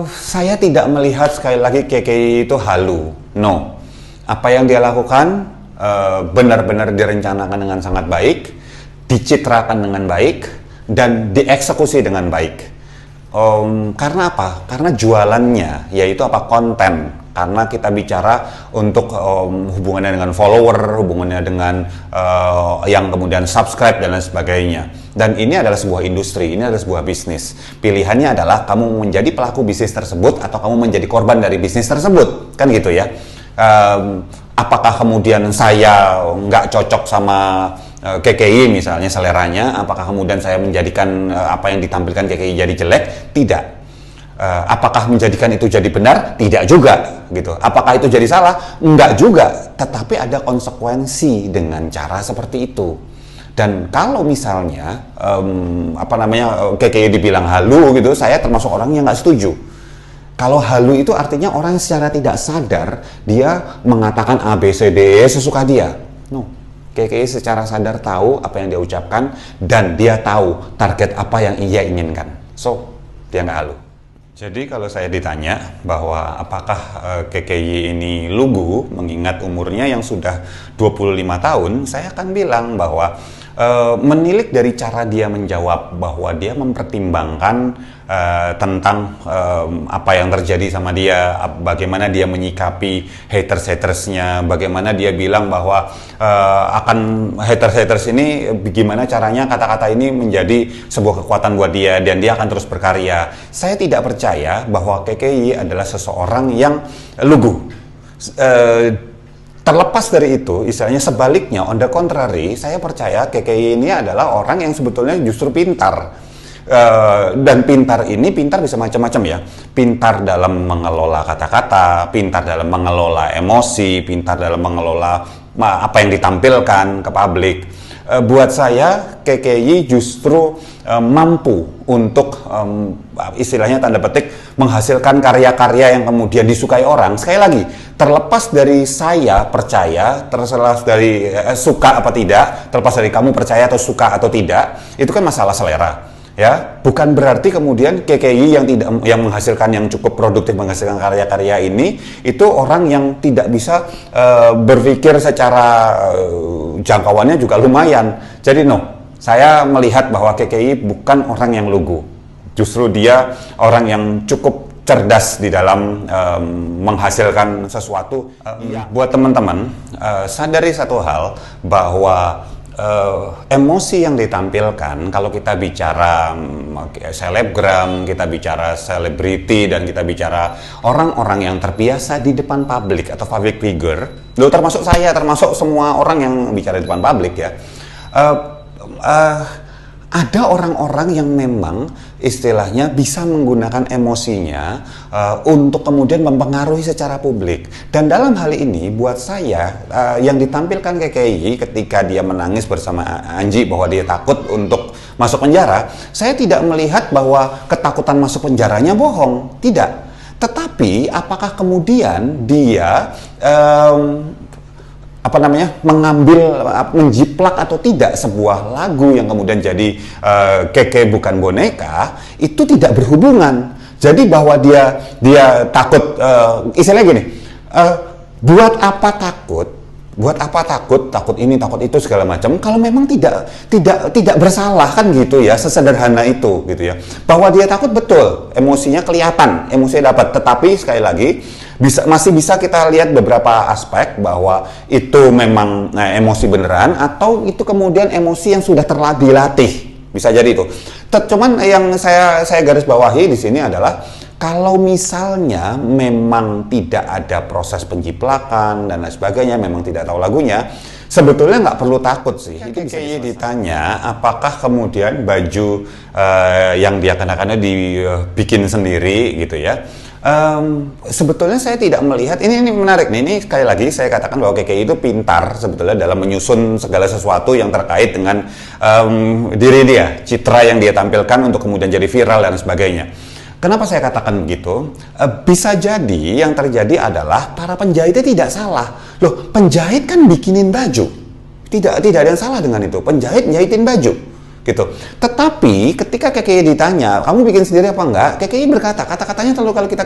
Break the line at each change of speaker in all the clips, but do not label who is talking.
Saya tidak melihat sekali lagi KKI itu halu. No. Apa yang dia lakukan benar-benar direncanakan dengan sangat baik, dicitrakan dengan baik, dan dieksekusi dengan baik. Karena apa? Karena jualannya, yaitu apa? Konten. Karena kita bicara untuk hubungannya dengan follower, hubungannya dengan yang kemudian subscribe dan lain sebagainya. Dan ini adalah sebuah industri, ini adalah sebuah bisnis. Pilihannya adalah kamu menjadi pelaku bisnis tersebut atau kamu menjadi korban dari bisnis tersebut, kan gitu ya. Apakah kemudian saya nggak cocok sama KKI misalnya seleranya, apakah kemudian saya menjadikan apa yang ditampilkan KKI jadi jelek? Tidak. Apakah menjadikan itu jadi benar? Tidak juga, gitu. Apakah itu jadi salah? Enggak juga. Tetapi ada konsekuensi dengan cara seperti itu. Dan kalau misalnya KKI dibilang halu gitu, saya termasuk orang yang nggak setuju. Kalau halu itu artinya orang yang secara tidak sadar dia mengatakan A, B, C, D, E sesuka dia. No. KKI secara sadar tahu apa yang dia ucapkan dan dia tahu target apa yang ia inginkan. So, dia nggak halu. Jadi kalau saya ditanya bahwa apakah KKI ini lugu mengingat umurnya yang sudah 25 tahun, saya akan bilang bahwa menilik dari cara dia menjawab bahwa dia mempertimbangkan tentang apa yang terjadi sama dia, bagaimana dia menyikapi haters-hatersnya, bagaimana dia bilang bahwa akan haters-haters ini bagaimana caranya kata-kata ini menjadi sebuah kekuatan buat dia dan dia akan terus berkarya. Saya tidak percaya bahwa KKI adalah seseorang yang lugu. Terlepas dari itu, istilahnya sebaliknya, on the contrary, saya percaya KKI ini adalah orang yang sebetulnya justru pintar. Dan pintar ini, pintar bisa macam-macam ya. Pintar dalam mengelola kata-kata, pintar dalam mengelola emosi, pintar dalam mengelola apa yang ditampilkan ke publik. Buat saya, KKI justru mampu untuk istilahnya tanda petik menghasilkan karya-karya yang kemudian disukai orang. Sekali lagi, terlepas dari saya percaya, terlepas dari suka apa tidak, terlepas dari kamu percaya atau suka atau tidak, itu kan masalah selera. Ya, bukan berarti kemudian KKI yang menghasilkan yang cukup produktif menghasilkan karya-karya ini itu orang yang tidak bisa berpikir secara jangkauannya juga lumayan. Jadi saya melihat bahwa KKI bukan orang yang lugu. Justru dia orang yang cukup cerdas di dalam menghasilkan sesuatu. Buat teman-teman, sadari satu hal bahwa emosi yang ditampilkan, kalau kita bicara selebgram, kita bicara selebriti, dan kita bicara orang-orang yang terbiasa di depan publik atau public figure, termasuk saya, termasuk semua orang yang bicara di depan publik ya, ada orang-orang yang memang istilahnya bisa menggunakan emosinya untuk kemudian mempengaruhi secara publik. Dan dalam hal ini buat saya yang ditampilkan KKI ketika dia menangis bersama Anji bahwa dia takut untuk masuk penjara, saya tidak melihat bahwa ketakutan masuk penjaranya bohong, tidak. Tetapi apakah kemudian dia mengambil, menjiplak atau tidak sebuah lagu yang kemudian jadi KK bukan boneka, itu tidak berhubungan. Jadi bahwa dia takut, istilahnya gini, buat apa takut ini, takut itu segala macam, kalau memang tidak bersalah, kan gitu ya, sesederhana itu gitu ya. Bahwa dia takut, betul, emosinya kelihatan, emosinya dapat, tetapi sekali lagi masih bisa kita lihat beberapa aspek bahwa itu memang emosi beneran atau itu kemudian emosi yang sudah terlatih, bisa jadi itu. Cuman yang saya garis bawahi di sini adalah kalau misalnya memang tidak ada proses penjiplakan dan lain sebagainya, memang tidak tahu lagunya, sebetulnya nggak perlu takut sih. Itu kayak ditanya apakah kemudian baju yang dia kenakannya dibikin sendiri gitu ya. Sebetulnya saya tidak melihat, ini menarik nih, ini sekali lagi saya katakan bahwa KKI itu pintar sebetulnya dalam menyusun segala sesuatu yang terkait dengan diri dia, citra yang dia tampilkan untuk kemudian jadi viral dan sebagainya. Kenapa saya katakan begitu? Bisa jadi yang terjadi adalah para penjahitnya tidak salah. Loh, penjahit kan bikinin baju. Tidak ada yang salah dengan itu. Penjahit nyahitin baju. gitu. Tetapi ketika KKI ditanya, kamu bikin sendiri apa enggak? KKI berkata, kata-katanya selalu kalau kita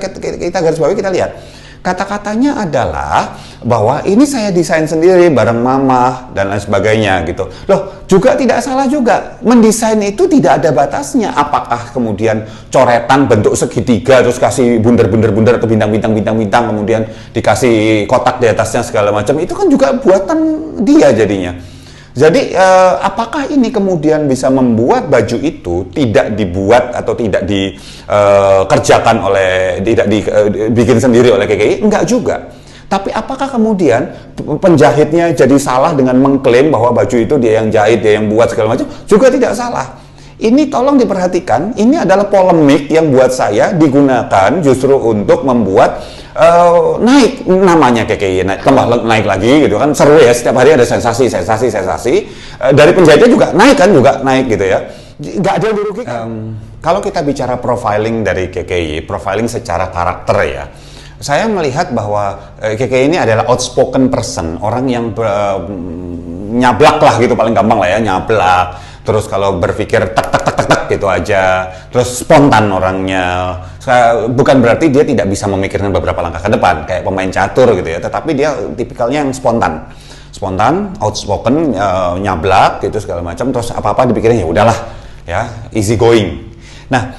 garis bawahi, kita lihat. Kata-katanya adalah bahwa ini saya desain sendiri bareng mama dan lain sebagainya gitu. Loh, juga tidak salah juga. Mendesain itu tidak ada batasnya. Apakah kemudian coretan bentuk segitiga terus kasih bundar-bundar atau bintang-bintang kemudian dikasih kotak di atasnya segala macam, itu kan juga buatan dia jadinya. Jadi apakah ini kemudian bisa membuat baju itu tidak dibuat atau tidak dikerjakan oleh, tidak dibikin sendiri oleh KKI? Enggak juga. Tapi apakah kemudian penjahitnya jadi salah dengan mengklaim bahwa baju itu dia yang jahit, dia yang buat segala macam? Juga tidak salah. Ini tolong diperhatikan, ini adalah polemik yang buat saya digunakan justru untuk membuat naik namanya KKI, tambah naik lagi gitu kan, seru ya, setiap hari ada sensasi. Dari penjahitnya juga naik gitu ya, nggak ada yang dirugikan. Kalau kita bicara profiling dari KKI, profiling secara karakter ya, saya melihat bahwa KKI ini adalah outspoken person, orang yang nyablak lah gitu, paling gampang lah ya, nyablak. Terus kalau berpikir tak gitu aja, terus spontan orangnya. Bukan berarti dia tidak bisa memikirkan beberapa langkah ke depan kayak pemain catur gitu ya, tetapi dia tipikalnya yang spontan, outspoken, nyablak gitu segala macam. Terus apa-apa dipikirin ya udahlah ya, easy going. Nah,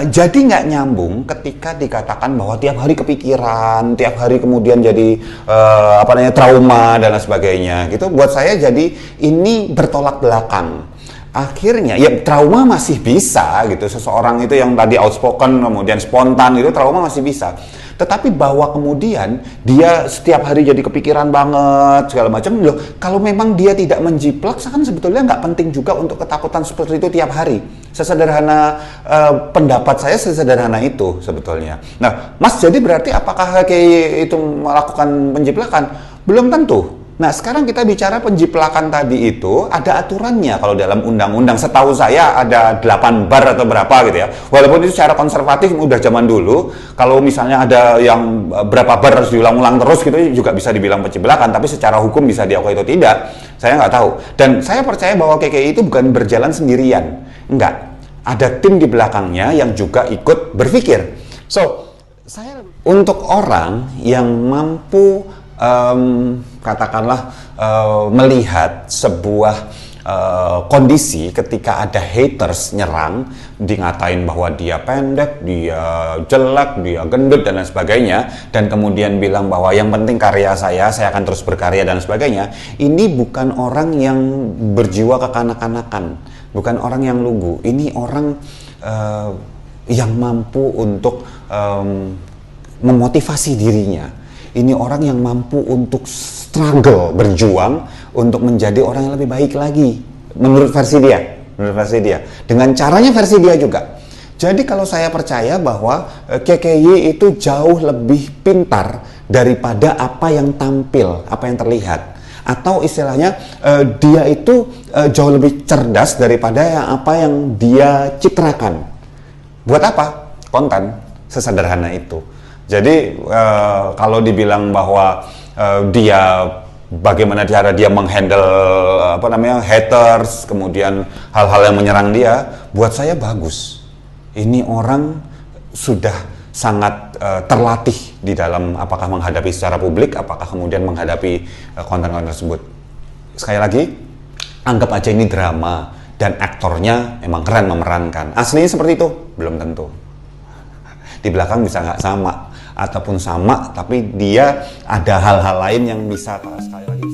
jadi nggak nyambung ketika dikatakan bahwa tiap hari kepikiran, tiap hari kemudian jadi trauma dan lain sebagainya gitu. Buat saya jadi ini bertolak belakang. Akhirnya ya trauma masih bisa gitu, seseorang itu yang tadi outspoken kemudian spontan itu trauma masih bisa, tetapi bahwa kemudian dia setiap hari jadi kepikiran banget segala macam, loh kalau memang dia tidak menjiplak kan sebetulnya nggak penting juga untuk ketakutan seperti itu tiap hari. Sesederhana pendapat saya, sesederhana itu sebetulnya. Nah Mas, jadi berarti apakah kayak itu melakukan penjiplakan? Belum tentu. Nah, sekarang kita bicara penjiplakan tadi itu ada aturannya kalau dalam undang-undang. Setahu saya ada 8 bar atau berapa gitu ya. Walaupun itu secara konservatif udah zaman dulu, kalau misalnya ada yang berapa bar harus diulang-ulang terus gitu juga bisa dibilang penjiplakan, tapi secara hukum bisa diakui atau tidak, saya nggak tahu. Dan saya percaya bahwa KKI itu bukan berjalan sendirian. Enggak. Ada tim di belakangnya yang juga ikut berpikir. So, saya untuk orang yang mampu katakanlah melihat sebuah kondisi ketika ada haters nyerang, ngatain bahwa dia pendek, dia jelek, dia gendut dan lain sebagainya, dan kemudian bilang bahwa yang penting karya saya akan terus berkarya dan sebagainya. Ini bukan orang yang berjiwa kekanak-kanakan, bukan orang yang lugu. Ini orang yang mampu untuk memotivasi dirinya. Ini orang yang mampu untuk struggle, berjuang untuk menjadi orang yang lebih baik lagi menurut versi dia, dengan caranya versi dia juga. Jadi kalau saya percaya bahwa KKY itu jauh lebih pintar daripada apa yang tampil, apa yang terlihat, atau istilahnya dia itu jauh lebih cerdas daripada apa yang dia citrakan. Buat apa? Konten, sesederhana itu. Jadi kalau dibilang bahwa dia bagaimana cara dia menghandle haters, kemudian hal-hal yang menyerang dia, buat saya bagus. Ini orang sudah sangat terlatih di dalam apakah menghadapi secara publik, apakah kemudian menghadapi konten-konten tersebut. Sekali lagi, anggap aja ini drama dan aktornya emang keren memerankan. Aslinya seperti itu? Belum tentu. Di belakang bisa nggak sama, ataupun sama tapi dia ada hal-hal lain yang bisa sekali lagi